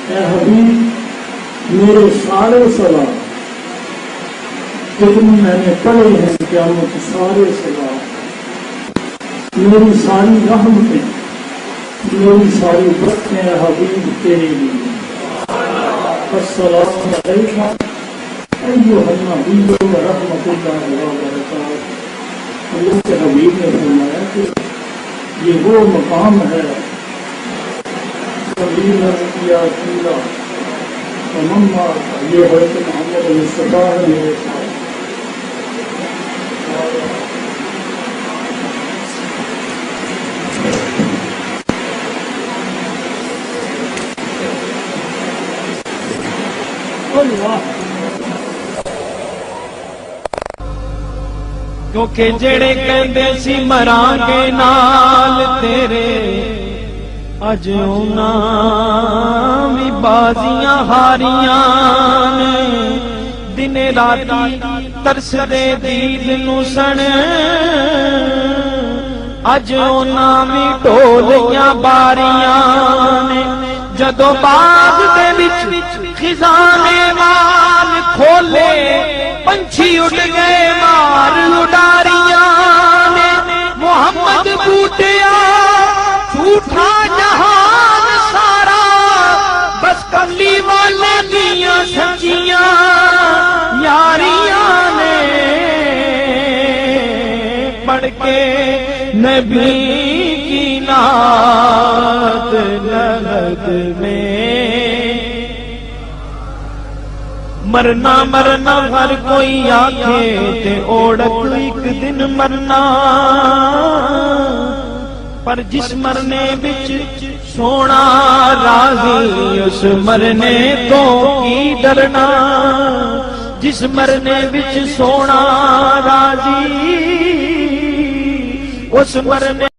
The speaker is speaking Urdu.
اے حبیب میرے سارے سوال جتنے میں نے پڑھے ہیں قیامت سارے سوال میری ساری رحمتیں میری ساری برکتیں اے حبیب تیرے لیے السلام علیکم ایھا النبی ورحمۃ اللہ وبرکاتہ۔ اللہ کے حبیب نے فرمایا کہ یہ وہ مقام ہے یا تمام یہ ہے کہ محمد مصطفیٰ ہے میرے ساتھ۔ کیونکہ جڑے کہندے سی مراں گے نال تیرے اج انہاں وی بازیاں ہاریاں نے دن راتی ترس دے دید نو سن اج انہاں وی ڈولیاں باریاں نے جدوں باغ دے وچ خزانے وال کھولے پنچھی اڑ گئے مار اڈاریاں نے محمد بوٹیا جھوٹا جہان سارا بس کلی والے دیاں سچیاں یاریاں نے پڑھ کے نبی کی نعت لحد میں مرنا مرنا ہر کوئی آکھے تے اوڑک ایک دن مرنا پر جس مرنے بچ سونا راضی اس مرنے تو کی ڈرنا جس مرنے بچ سونا راضی اس مرنے